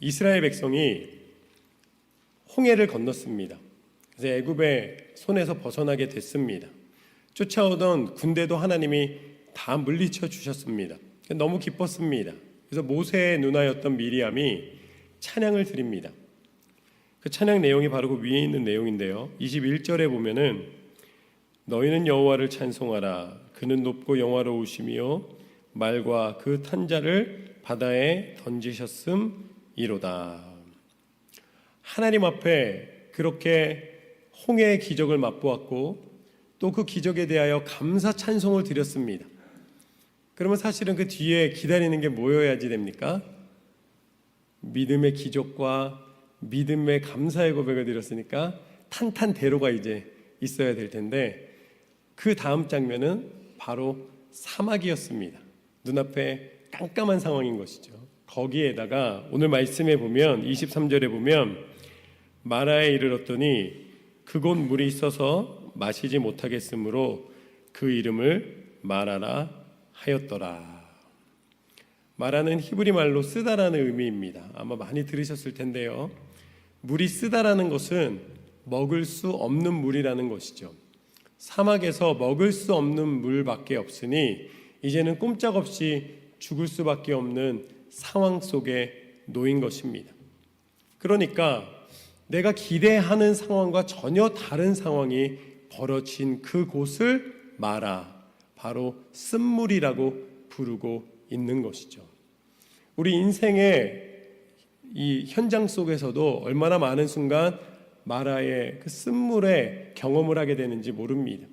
이스라엘 백성이 홍해를 건넜습니다. 그래서 애굽의 손에서 벗어나게 됐습니다. 쫓아오던 군대도 하나님이 다 물리쳐 주셨습니다. 너무 기뻤습니다. 그래서 모세의 누나였던 미리암이 찬양을 드립니다. 그 찬양 내용이 바로 그 위에 있는 내용인데요. 21절에 보면은 너희는 여호와를 찬송하라. 그는 높고 영화로우시며 말과 그 탄 자를 바다에 던지셨음이로다. 하나님 앞에 그렇게 홍해의 기적을 맛보았고 또 그 기적에 대하여 감사 찬송을 드렸습니다. 그러면 사실은 그 뒤에 기다리는 게 뭐여야지 됩니까? 믿음의 기적과 믿음의 감사의 고백을 드렸으니까 탄탄대로가 이제 있어야 될 텐데 그 다음 장면은 바로 사막이었습니다. 눈앞에 깜깜한 상황인 것이죠. 거기에다가 오늘 말씀에 보면 23절에 보면 마라에 이르렀더니 그곳 물이 있어서 마시지 못하겠으므로 그 이름을 마라라 하였더라. 마라는 히브리 말로 쓰다라는 의미입니다. 아마 많이 들으셨을 텐데요. 물이 쓰다라는 것은 먹을 수 없는 물이라는 것이죠. 사막에서 먹을 수 없는 물밖에 없으니 이제는 꼼짝없이 죽을 수밖에 없는 상황 속에 놓인 것입니다. 그러니까 내가 기대하는 상황과 전혀 다른 상황이 벌어진 그곳을 마라, 바로 쓴물이라고 부르고 있는 것이죠. 우리 인생의 이 현장 속에서도 얼마나 많은 순간 마라의 그 쓴물에 경험을 하게 되는지 모릅니다.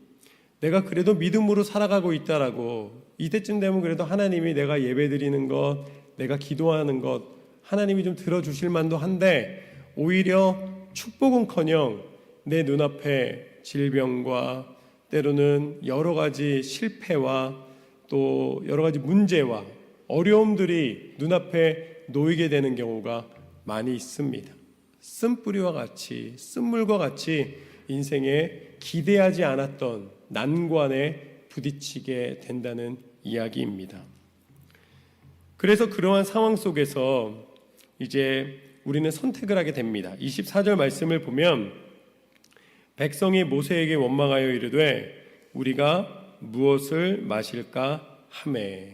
내가 그래도 믿음으로 살아가고 있다라고, 이때쯤 되면 그래도 하나님이 내가 예배드리는 것, 내가 기도하는 것 하나님이 좀 들어주실 만도 한데 오히려 축복은커녕 내 눈앞에 질병과 때로는 여러 가지 실패와 또 여러 가지 문제와 어려움들이 눈앞에 놓이게 되는 경우가 많이 있습니다. 쓴뿌리와 같이, 쓴물과 같이 인생에 기대하지 않았던 난관에 부딪히게 된다는 이야기입니다. 그래서 그러한 상황 속에서 이제 우리는 선택을 하게 됩니다. 24절 말씀을 보면 백성이 모세에게 원망하여 이르되 우리가 무엇을 마실까 하매.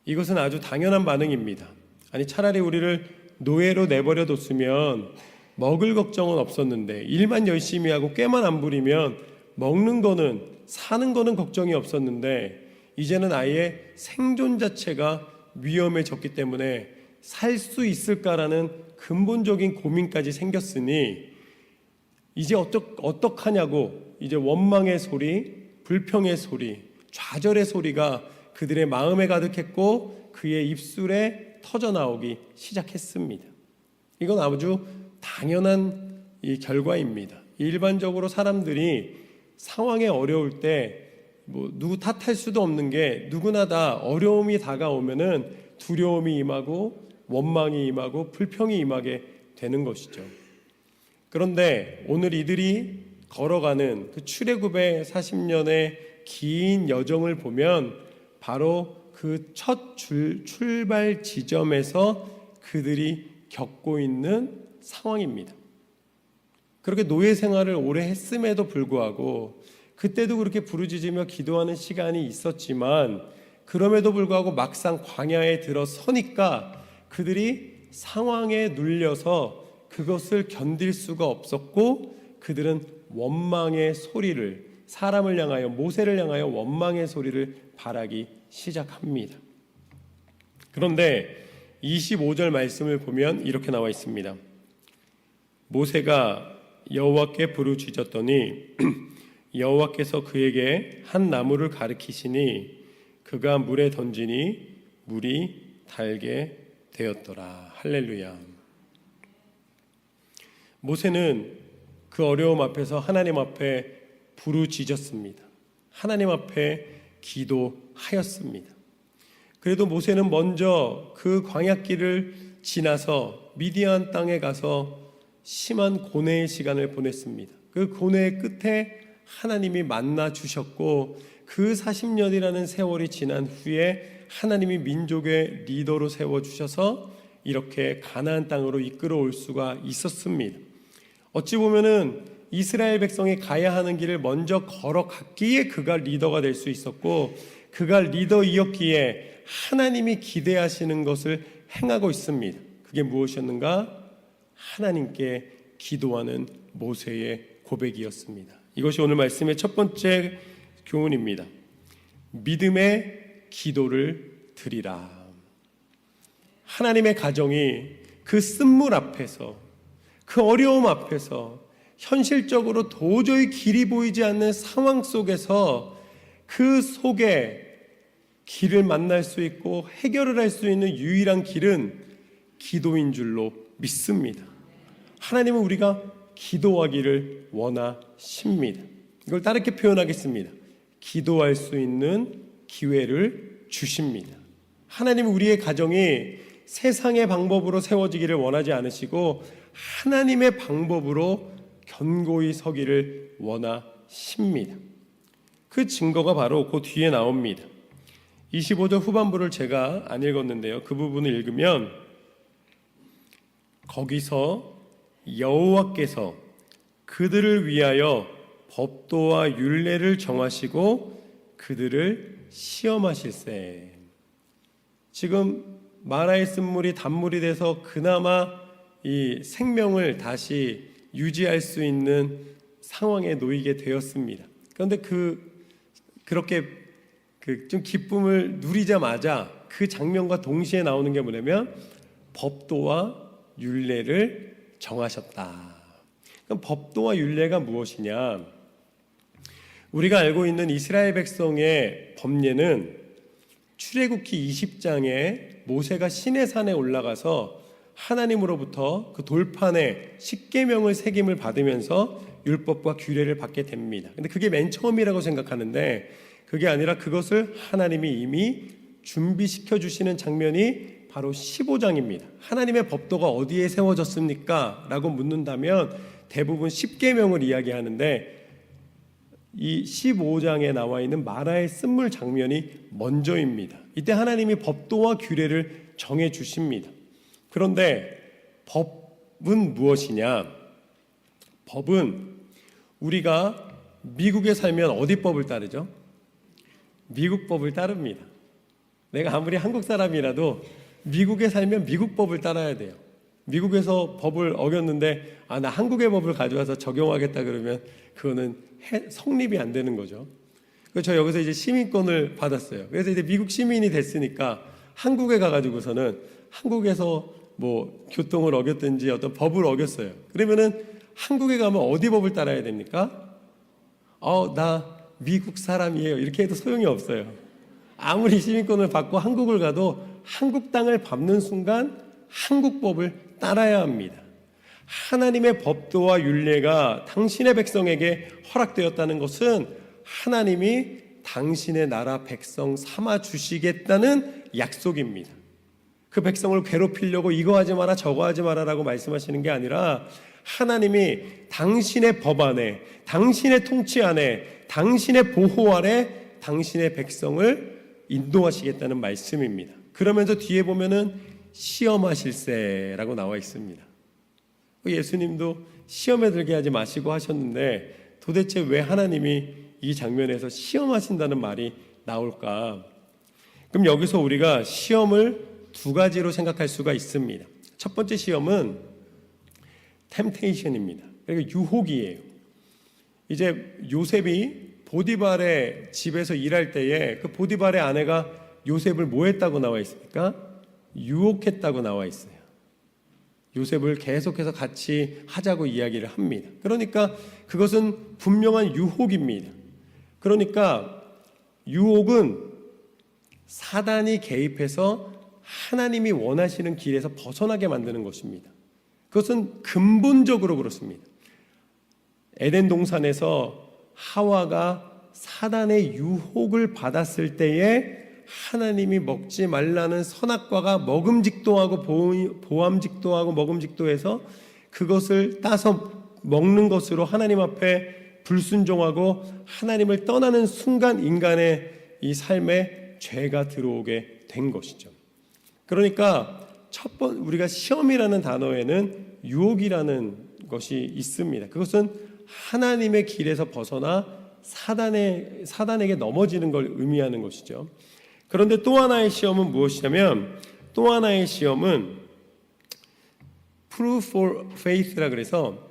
이것은 아주 당연한 반응입니다. 아니 차라리 우리를 노예로 내버려 뒀으면 먹을 걱정은 없었는데 일만 열심히 하고 꾀만 안 부리면 먹는 거는 사는 거는 걱정이 없었는데 이제는 아예 생존 자체가 위험해졌기 때문에 살 수 있을까라는 근본적인 고민까지 생겼으니 이제 어떡하냐고 이제 원망의 소리, 불평의 소리, 좌절의 소리가 그들의 마음에 가득했고 그의 입술에 터져나오기 시작했습니다. 이건 아주 당연한 이 결과입니다. 일반적으로 사람들이 상황에 어려울 때 누구 탓할 수도 없는 게 누구나 다 어려움이 다가오면은 두려움이 임하고 원망이 임하고 불평이 임하게 되는 것이죠. 그런데 오늘 이들이 걸어가는 그 출애굽의 40년의 긴 여정을 보면 바로 그 첫 출발 지점에서 그들이 겪고 있는 상황입니다. 그렇게 노예 생활을 오래 했음에도 불구하고 그때도 그렇게 부르짖으며 기도하는 시간이 있었지만 그럼에도 불구하고 막상 광야에 들어서니까 그들이 상황에 눌려서 그것을 견딜 수가 없었고 그들은 원망의 소리를 사람을 향하여 모세를 향하여 원망의 소리를 발하기 시작합니다. 그런데 25절 말씀을 보면 이렇게 나와 있습니다. 모세가 여호와께 부르짖었더니 여호와께서 그에게 한 나무를 가리키시니 그가 물에 던지니 물이 달게 되었더라. 할렐루야. 모세는 그 어려움 앞에서 하나님 앞에 부르짖었습니다. 하나님 앞에 기도하였습니다. 그래도 모세는 먼저 그 광야길을 지나서 미디안 땅에 가서 심한 고뇌의 시간을 보냈습니다. 그 고뇌의 끝에 하나님이 만나 주셨고 그 40년이라는 세월이 지난 후에 하나님이 민족의 리더로 세워주셔서 이렇게 가나안 땅으로 이끌어올 수가 있었습니다. 어찌 보면은 이스라엘 백성이 가야 하는 길을 먼저 걸어갔기에 그가 리더가 될 수 있었고, 그가 리더이었기에 하나님이 기대하시는 것을 행하고 있습니다. 그게 무엇이었는가? 하나님께 기도하는 모세의 고백이었습니다. 이것이 오늘 말씀의 첫 번째 교훈입니다. 믿음의 기도를 드리라. 하나님의 가정이 그 쓴물 앞에서, 그 어려움 앞에서, 현실적으로 도저히 길이 보이지 않는 상황 속에서 그 속에 길을 만날 수 있고 해결을 할 수 있는 유일한 길은 기도인 줄로 믿습니다. 하나님은 우리가 기도하기를 원하십니다. 이걸 다르게 표현하겠습니다. 기도할 수 있는 기회를 주십니다. 하나님은 우리의 가정이 세상의 방법으로 세워지기를 원하지 않으시고 하나님의 방법으로 견고히 서기를 원하십니다. 그 증거가 바로 그 뒤에 나옵니다. 25절 후반부를 제가 안 읽었는데요, 그 부분을 읽으면 거기서 여호와께서 그들을 위하여 법도와 율례를 정하시고 그들을 시험하실세. 지금 마라의 쓴물이 단물이 돼서 그나마 이 생명을 다시 유지할 수 있는 상황에 놓이게 되었습니다. 그런데 그렇게 좀 기쁨을 누리자마자 그 장면과 동시에 나오는 게 뭐냐면 법도와 율례를 정하셨다. 그럼 법도와 율례가 무엇이냐? 우리가 알고 있는 이스라엘 백성의 법례는 출애굽기 20장에 모세가 시내산에 올라가서 하나님으로부터 그 돌판에 십계명을 새김을 받으면서 율법과 규례를 받게 됩니다. 근데 그게 맨 처음이라고 생각하는데 그게 아니라 그것을 하나님이 이미 준비시켜 주시는 장면이 바로 15장입니다. 하나님의 법도가 어디에 세워졌습니까? 라고 묻는다면 대부분 십계명을 이야기하는데 이 15장에 나와 있는 마라의 쓴물 장면이 먼저입니다. 이때 하나님이 법도와 규례를 정해 주십니다. 그런데 법은 무엇이냐? 법은 우리가 미국에 살면 어디 법을 따르죠? 미국 법을 따릅니다. 내가 아무리 한국 사람이라도 미국에 살면 미국 법을 따라야 돼요. 미국에서 법을 어겼는데 나 한국의 법을 가져와서 적용하겠다 그러면 그거는 성립이 안 되는 거죠. 그래서 저 여기서 이제 시민권을 받았어요. 그래서 이제 미국 시민이 됐으니까 한국에 가가지고서는 한국에서 뭐 교통을 어겼든지 어떤 법을 어겼어요. 그러면은 한국에 가면 어디 법을 따라야 됩니까? 나 미국 사람이에요. 이렇게 해도 소용이 없어요. 아무리 시민권을 받고 한국을 가도 한국 땅을 밟는 순간 한국 법을 따라야 합니다. 하나님의 법도와 율례가 당신의 백성에게 허락되었다는 것은 하나님이 당신의 나라 백성 삼아 주시겠다는 약속입니다. 그 백성을 괴롭히려고 이거 하지 마라 저거 하지 마라라고 말씀하시는 게 아니라 하나님이 당신의 법 안에, 당신의 통치 안에, 당신의 보호 아래 당신의 백성을 인도하시겠다는 말씀입니다. 그러면서 뒤에 보면은 시험하실세라고 나와 있습니다. 예수님도 시험에 들게 하지 마시고 하셨는데 도대체 왜 하나님이 이 장면에서 시험하신다는 말이 나올까? 그럼 여기서 우리가 시험을 두 가지로 생각할 수가 있습니다. 첫 번째 시험은 템테이션입니다. 그러니까 유혹이에요. 이제 요셉이 보디발의 집에서 일할 때에 그 보디발의 아내가 요셉을 뭐 했다고 나와 있습니까? 유혹했다고 나와 있어요. 요셉을 계속해서 같이 하자고 이야기를 합니다. 그러니까 그것은 분명한 유혹입니다. 그러니까 유혹은 사단이 개입해서 하나님이 원하시는 길에서 벗어나게 만드는 것입니다. 그것은 근본적으로 그렇습니다. 에덴 동산에서 하와가 사단의 유혹을 받았을 때에 하나님이 먹지 말라는 선악과가 먹음직도 하고 보암직도 하고 먹음직도 해서 그것을 따서 먹는 것으로 하나님 앞에 불순종하고 하나님을 떠나는 순간 인간의 이 삶에 죄가 들어오게 된 것이죠. 그러니까 우리가 시험이라는 단어에는 유혹이라는 것이 있습니다. 그것은 하나님의 길에서 벗어나 사단에게 넘어지는 걸 의미하는 것이죠. 그런데 또 하나의 시험은 무엇이냐면, 또 하나의 시험은 proof for faith라 그래서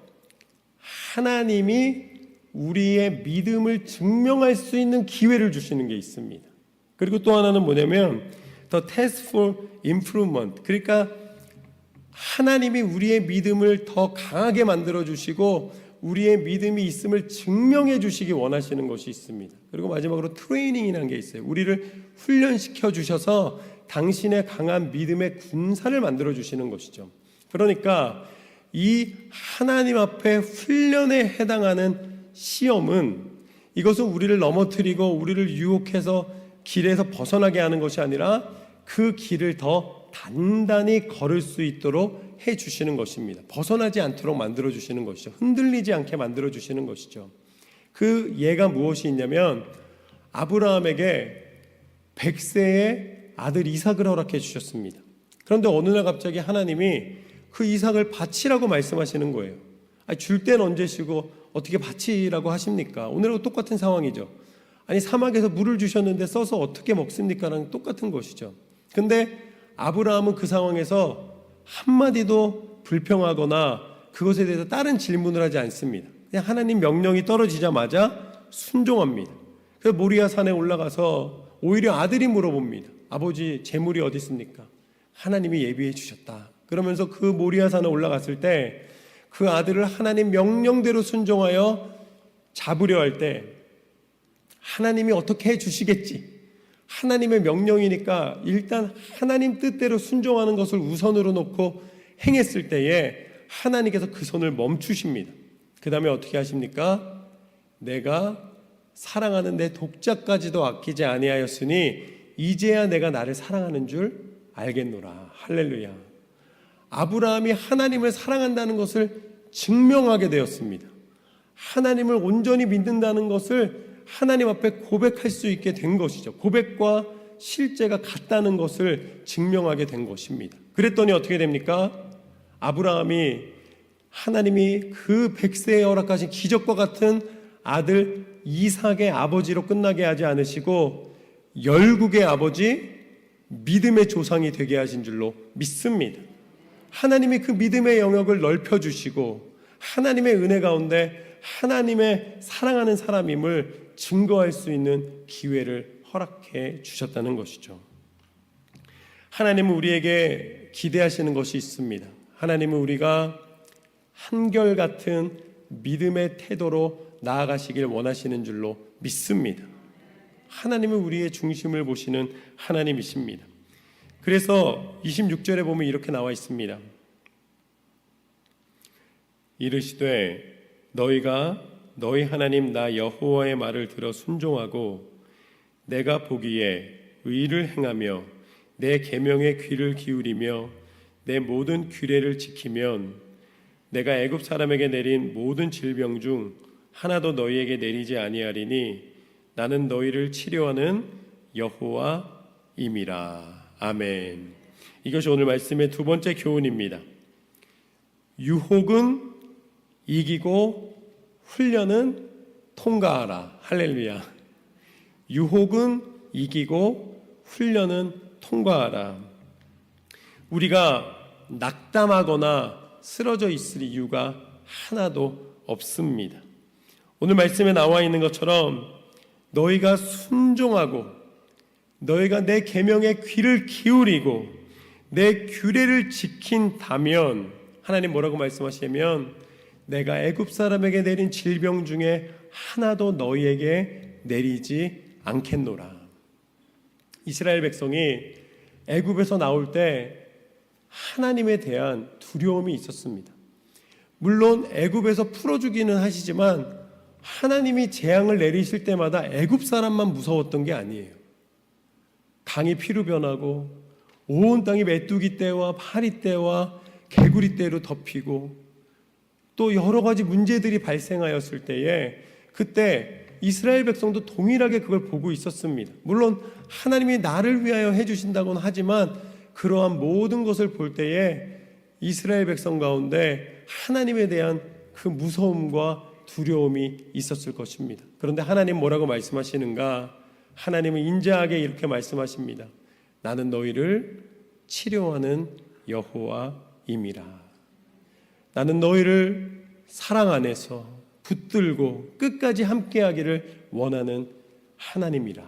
하나님이 우리의 믿음을 증명할 수 있는 기회를 주시는 게 있습니다. 그리고 또 하나는 뭐냐면 the test for improvement, 그러니까 하나님이 우리의 믿음을 더 강하게 만들어 주시고 우리의 믿음이 있음을 증명해 주시기 원하시는 것이 있습니다. 그리고 마지막으로 트레이닝이라는 게 있어요. 우리를 훈련시켜 주셔서 당신의 강한 믿음의 군사를 만들어 주시는 것이죠. 그러니까 이 하나님 앞에 훈련에 해당하는 시험은, 이것은 우리를 넘어뜨리고 우리를 유혹해서 길에서 벗어나게 하는 것이 아니라 그 길을 더 단단히 걸을 수 있도록 해 주시는 것입니다. 벗어나지 않도록 만들어 주시는 것이죠. 흔들리지 않게 만들어 주시는 것이죠. 그 예가 무엇이 있냐면, 아브라함에게 100세의 아들 이삭을 허락해 주셨습니다. 그런데 어느 날 갑자기 하나님이 그 이삭을 바치라고 말씀하시는 거예요. 줄 때는 언제시고 어떻게 바치라고 하십니까? 오늘하고 똑같은 상황이죠. 아니, 사막에서 물을 주셨는데 써서 어떻게 먹습니까? 라는 똑같은 것이죠. 근데 아브라함은 그 상황에서 한마디도 불평하거나 그것에 대해서 다른 질문을 하지 않습니다. 그냥 하나님 명령이 떨어지자마자 순종합니다. 그래서 모리아 산에 올라가서 오히려 아들이 물어봅니다. 아버지, 재물이 어디 있습니까? 하나님이 예비해 주셨다. 그러면서 그 모리아 산에 올라갔을 때 그 아들을 하나님 명령대로 순종하여 잡으려 할 때 하나님이 어떻게 해 주시겠지, 하나님의 명령이니까 일단 하나님 뜻대로 순종하는 것을 우선으로 놓고 행했을 때에 하나님께서 그 손을 멈추십니다. 그 다음에 어떻게 하십니까? 내가 사랑하는 내 독자까지도 아끼지 아니하였으니 이제야 내가 나를 사랑하는 줄 알겠노라. 할렐루야. 아브라함이 하나님을 사랑한다는 것을 증명하게 되었습니다. 하나님을 온전히 믿는다는 것을 하나님 앞에 고백할 수 있게 된 것이죠. 고백과 실제가 같다는 것을 증명하게 된 것입니다. 그랬더니 어떻게 됩니까? 아브라함이 하나님이 그 100세에 허락하신 기적과 같은 아들 이삭의 아버지로 끝나게 하지 않으시고 열국의 아버지, 믿음의 조상이 되게 하신 줄로 믿습니다. 하나님이 그 믿음의 영역을 넓혀주시고 하나님의 은혜 가운데 하나님의 사랑하는 사람임을 증거할 수 있는 기회를 허락해 주셨다는 것이죠. 하나님은 우리에게 기대하시는 것이 있습니다. 하나님은 우리가 한결같은 믿음의 태도로 나아가시길 원하시는 줄로 믿습니다. 하나님은 우리의 중심을 보시는 하나님이십니다. 그래서 26절에 보면 이렇게 나와 있습니다. 이르시되 너희가 너희 하나님 나 여호와의 말을 들어 순종하고 내가 보기에 의를 행하며 내 계명에 귀를 기울이며 내 모든 규례를 지키면 내가 애굽 사람에게 내린 모든 질병 중 하나도 너희에게 내리지 아니하리니 나는 너희를 치료하는 여호와임이라. 아멘. 이것이 오늘 말씀의 두 번째 교훈입니다. 유혹은 이기고 훈련은 통과하라. 할렐루야. 유혹은 이기고 훈련은 통과하라. 우리가 낙담하거나 쓰러져 있을 이유가 하나도 없습니다. 오늘 말씀에 나와 있는 것처럼 너희가 순종하고 너희가 내 계명에 귀를 기울이고 내 규례를 지킨다면, 하나님 뭐라고 말씀하시냐면 내가 애굽 사람에게 내린 질병 중에 하나도 너희에게 내리지 않겠노라. 이스라엘 백성이 애굽에서 나올 때 하나님에 대한 두려움이 있었습니다. 물론 애굽에서 풀어주기는 하시지만 하나님이 재앙을 내리실 때마다 애굽 사람만 무서웠던 게 아니에요. 강이 피로 변하고 온 땅이 메뚜기 떼와 파리 떼와 개구리 떼로 덮이고 또 여러 가지 문제들이 발생하였을 때에 그때 이스라엘 백성도 동일하게 그걸 보고 있었습니다. 물론 하나님이 나를 위하여 해주신다고는 하지만 그러한 모든 것을 볼 때에 이스라엘 백성 가운데 하나님에 대한 그 무서움과 두려움이 있었을 것입니다. 그런데 하나님 뭐라고 말씀하시는가? 하나님은 인자하게 이렇게 말씀하십니다. 나는 너희를 치료하는 여호와임이라. 나는 너희를 사랑 안에서 붙들고 끝까지 함께하기를 원하는 하나님이라.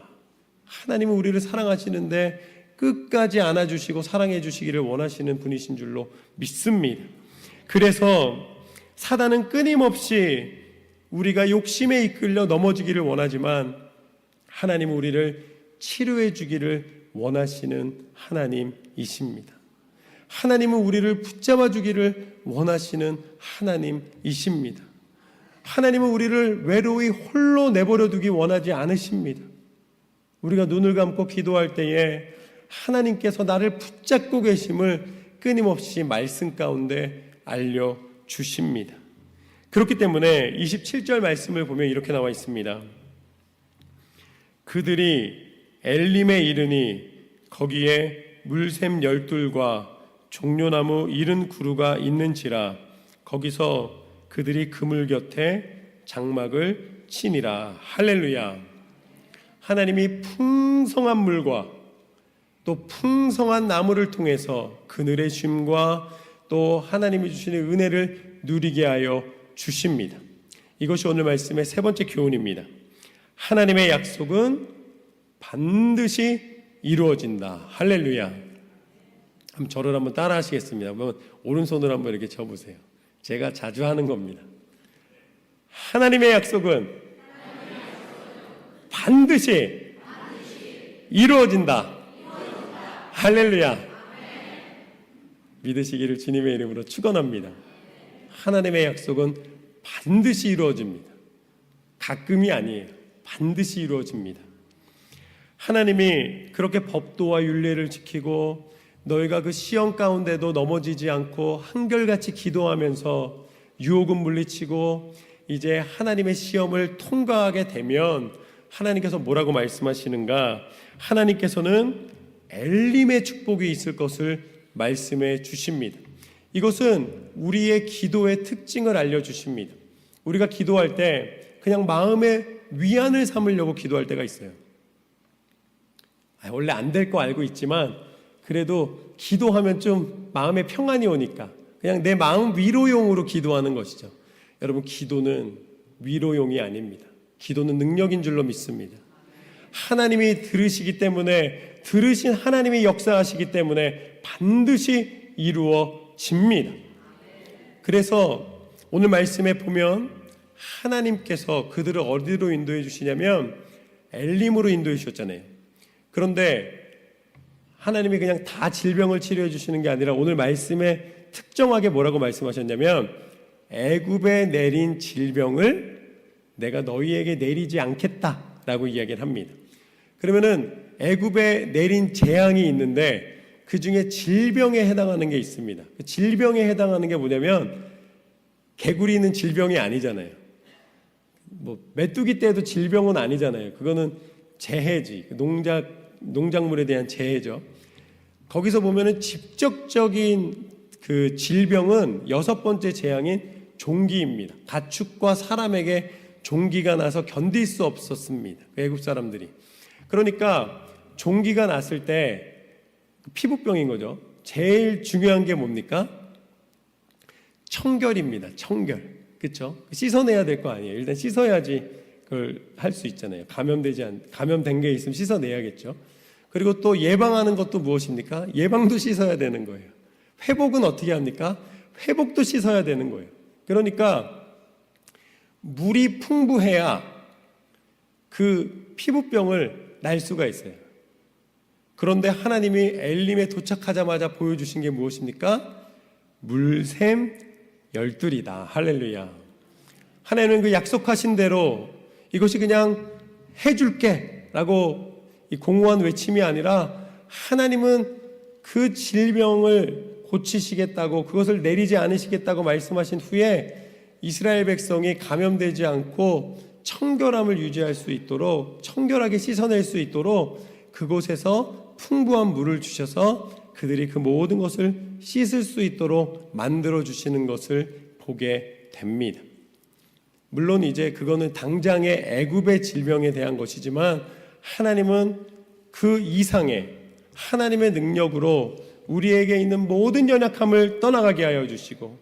하나님은 우리를 사랑하시는데 끝까지 안아주시고 사랑해 주시기를 원하시는 분이신 줄로 믿습니다. 그래서 사단은 끊임없이 우리가 욕심에 이끌려 넘어지기를 원하지만 하나님은 우리를 치료해 주기를 원하시는 하나님이십니다. 하나님은 우리를 붙잡아 주기를 원하시는 하나님이십니다. 하나님은 우리를 외로이 홀로 내버려 두기 원하지 않으십니다. 우리가 눈을 감고 기도할 때에 하나님께서 나를 붙잡고 계심을 끊임없이 말씀 가운데 알려주십니다. 그렇기 때문에 27절 말씀을 보면 이렇게 나와 있습니다. 그들이 엘림에 이르니 거기에 물샘 12과 종려나무 70그루가 있는지라 거기서 그들이 그물 곁에 장막을 치니라. 할렐루야. 하나님이 풍성한 물과 또 풍성한 나무를 통해서 그늘의 쉼과 또 하나님이 주시는 은혜를 누리게 하여 주십니다. 이것이 오늘 말씀의 세 번째 교훈입니다. 하나님의 약속은 반드시 이루어진다. 할렐루야. 그럼 저를 한번 따라 하시겠습니다. 한번 오른손으로 한번 이렇게 쳐보세요. 제가 자주 하는 겁니다. 하나님의 약속은 반드시 이루어진다. 할렐루야. 믿으시기를 주님의 이름으로 축원합니다. 하나님의 약속은 반드시 이루어집니다. 가끔이 아니에요. 반드시 이루어집니다. 하나님이 그렇게 법도와 율례를 지키고 너희가 그 시험 가운데도 넘어지지 않고 한결같이 기도하면서 유혹은 물리치고 이제 하나님의 시험을 통과하게 되면 하나님께서 뭐라고 말씀하시는가? 하나님께서는 엘림의 축복이 있을 것을 말씀해 주십니다. 이것은 우리의 기도의 특징을 알려주십니다. 우리가 기도할 때 그냥 마음의 위안을 삼으려고 기도할 때가 있어요. 원래 안 될 거 알고 있지만 그래도 기도하면 좀 마음에 평안이 오니까 그냥 내 마음 위로용으로 기도하는 것이죠. 여러분, 기도는 위로용이 아닙니다. 기도는 능력인 줄로 믿습니다. 하나님이 들으시기 때문에, 들으신 하나님이 역사하시기 때문에 반드시 이루어집니다. 그래서 오늘 말씀에 보면 하나님께서 그들을 어디로 인도해 주시냐면 엘림으로 인도해 주셨잖아요. 그런데 하나님이 그냥 다 질병을 치료해 주시는 게 아니라 오늘 말씀에 특정하게 뭐라고 말씀하셨냐면 애굽에 내린 질병을 내가 너희에게 내리지 않겠다라고 이야기를 합니다. 그러면은 애굽에 내린 재앙이 있는데 그 중에 질병에 해당하는 게 있습니다. 그 질병에 해당하는 게 뭐냐면 개구리는 질병이 아니잖아요. 뭐 메뚜기 떼도 질병은 아니잖아요. 그거는 재해지. 농작물에 대한 재해죠. 거기서 보면은 직접적인 그 질병은 6번째 재앙인 종기입니다. 가축과 사람에게 종기가 나서 견딜 수 없었습니다. 애굽 사람들이. 그러니까 종기가 났을 때 피부병인 거죠. 제일 중요한 게 뭡니까? 청결입니다. 청결. 그렇죠? 씻어내야 될 거 아니에요. 일단 씻어야지 그걸 할 수 있잖아요. 감염된 게 있으면 씻어내야겠죠. 그리고 또 예방하는 것도 무엇입니까? 예방도 씻어야 되는 거예요. 회복은 어떻게 합니까? 회복도 씻어야 되는 거예요. 그러니까 물이 풍부해야 그 피부병을 날 수가 있어요. 그런데 하나님이 엘림에 도착하자마자 보여주신 게 무엇입니까? 물샘 12이다. 할렐루야. 하나님은 그 약속하신 대로 이것이 그냥 해줄게 라고 이 공허한 외침이 아니라 하나님은 그 질병을 고치시겠다고, 그것을 내리지 않으시겠다고 말씀하신 후에 이스라엘 백성이 감염되지 않고 청결함을 유지할 수 있도록, 청결하게 씻어낼 수 있도록 그곳에서 풍부한 물을 주셔서 그들이 그 모든 것을 씻을 수 있도록 만들어 주시는 것을 보게 됩니다. 물론 이제 그거는 당장의 애굽의 질병에 대한 것이지만 하나님은 그 이상의 하나님의 능력으로 우리에게 있는 모든 연약함을 떠나가게 하여 주시고,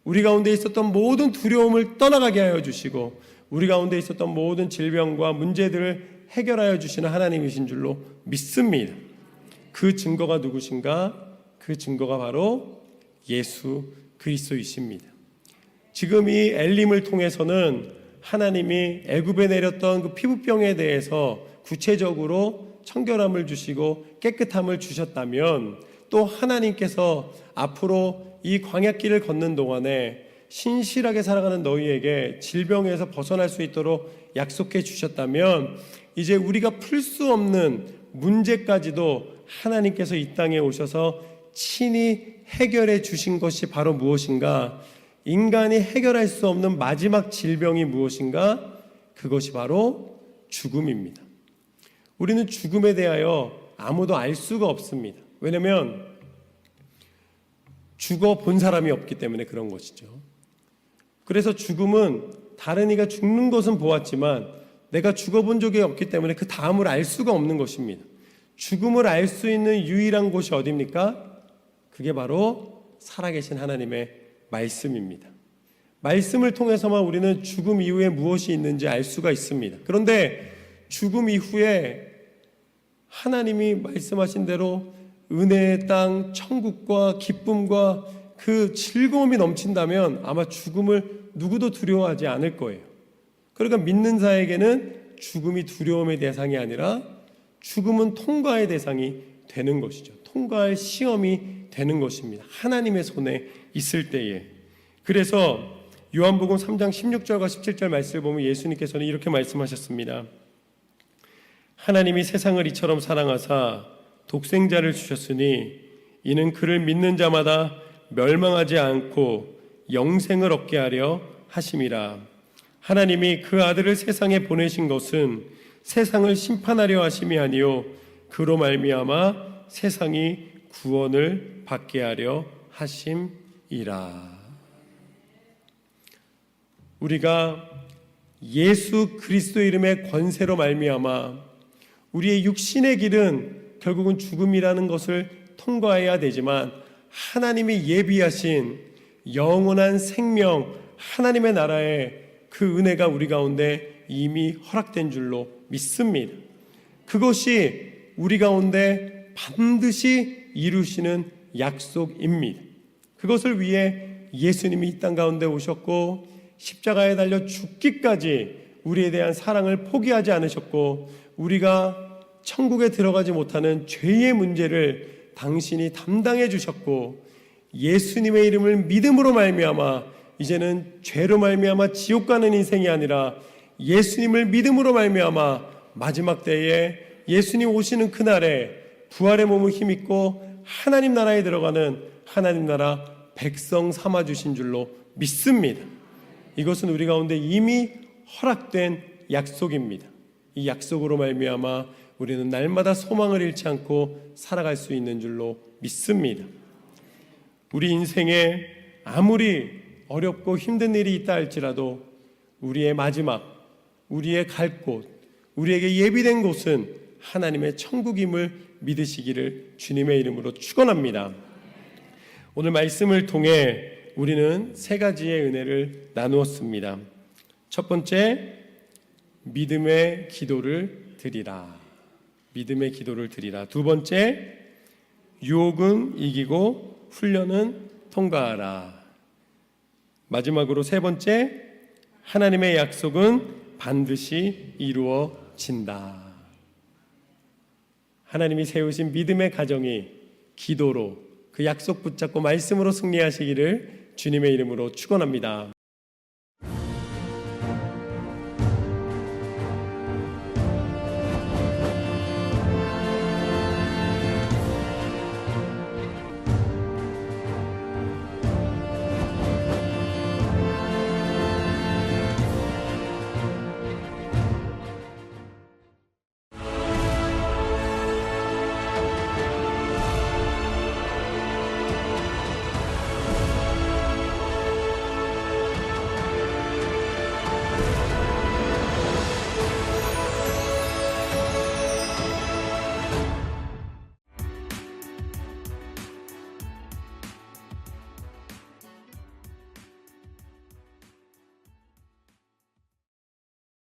우리 가운데 있었던 모든 두려움을 떠나가게 하여 주시고, 우리 가운데 있었던 모든 질병과 문제들을 해결하여 주시는 하나님이신 줄로 믿습니다. 그 증거가 누구신가? 그 증거가 바로 예수 그리스도이십니다. 지금 이 엘림을 통해서는 하나님이 애굽에 내렸던 그 피부병에 대해서 구체적으로 청결함을 주시고 깨끗함을 주셨다면, 또 하나님께서 앞으로 이 광야길을 걷는 동안에 신실하게 살아가는 너희에게 질병에서 벗어날 수 있도록 약속해 주셨다면, 이제 우리가 풀 수 없는 문제까지도 하나님께서 이 땅에 오셔서 친히 해결해 주신 것이 바로 무엇인가? 인간이 해결할 수 없는 마지막 질병이 무엇인가? 그것이 바로 죽음입니다. 우리는 죽음에 대하여 아무도 알 수가 없습니다. 왜냐하면 죽어 본 사람이 없기 때문에 그런 것이죠. 그래서 죽음은 다른 이가 죽는 것은 보았지만 내가 죽어본 적이 없기 때문에 그 다음을 알 수가 없는 것입니다. 죽음을 알 수 있는 유일한 곳이 어디입니까? 그게 바로 살아계신 하나님의 말씀입니다. 말씀을 통해서만 우리는 죽음 이후에 무엇이 있는지 알 수가 있습니다. 그런데 죽음 이후에 하나님이 말씀하신 대로 은혜의 땅, 천국과 기쁨과 그 즐거움이 넘친다면 아마 죽음을 누구도 두려워하지 않을 거예요. 그러니까 믿는 자에게는 죽음이 두려움의 대상이 아니라 죽음은 통과의 대상이 되는 것이죠. 통과할 시험이 되는 것입니다. 하나님의 손에 있을 때에. 그래서 요한복음 3장 16절과 17절 말씀을 보면 예수님께서는 이렇게 말씀하셨습니다. 하나님이 세상을 이처럼 사랑하사 독생자를 주셨으니 이는 그를 믿는 자마다 멸망하지 않고 영생을 얻게 하려 하심이라. 하나님이 그 아들을 세상에 보내신 것은 세상을 심판하려 하심이 아니요 그로 말미암아 세상이 구원을 받게 하려 하심이라. 우리가 예수 그리스도 이름의 권세로 말미암아 우리의 육신의 길은 결국은 죽음이라는 것을 통과해야 되지만 하나님이 예비하신 영원한 생명, 하나님의 나라의 그 은혜가 우리 가운데 이미 허락된 줄로 믿습니다. 그것이 우리 가운데 반드시 이루시는 약속입니다. 그것을 위해 예수님이 이 땅 가운데 오셨고 십자가에 달려 죽기까지 우리에 대한 사랑을 포기하지 않으셨고, 우리가 천국에 들어가지 못하는 죄의 문제를 당신이 담당해 주셨고, 예수님의 이름을 믿음으로 말미암아 이제는 죄로 말미암아 지옥 가는 인생이 아니라 예수님을 믿음으로 말미암아 마지막 때에 예수님 오시는 그날에 부활의 몸을 힘입고 하나님 나라에 들어가는 하나님 나라 백성 삼아 주신 줄로 믿습니다. 이것은 우리 가운데 이미 허락된 약속입니다. 이 약속으로 말미암아 우리는 날마다 소망을 잃지 않고 살아갈 수 있는 줄로 믿습니다. 우리 인생에 아무리 어렵고 힘든 일이 있다 할지라도 우리의 마지막, 우리의 갈 곳, 우리에게 예비된 곳은 하나님의 천국임을 믿으시기를 주님의 이름으로 축원합니다. 오늘 말씀을 통해 우리는 세 가지의 은혜를 나누었습니다. 첫 번째, 믿음의 기도를 드리라. 믿음의 기도를 드리라. 두 번째, 유혹은 이기고 훈련은 통과하라. 마지막으로 세 번째, 하나님의 약속은 반드시 이루어진다. 하나님이 세우신 믿음의 가정이 기도로 그 약속 붙잡고 말씀으로 승리하시기를 주님의 이름으로 축원합니다.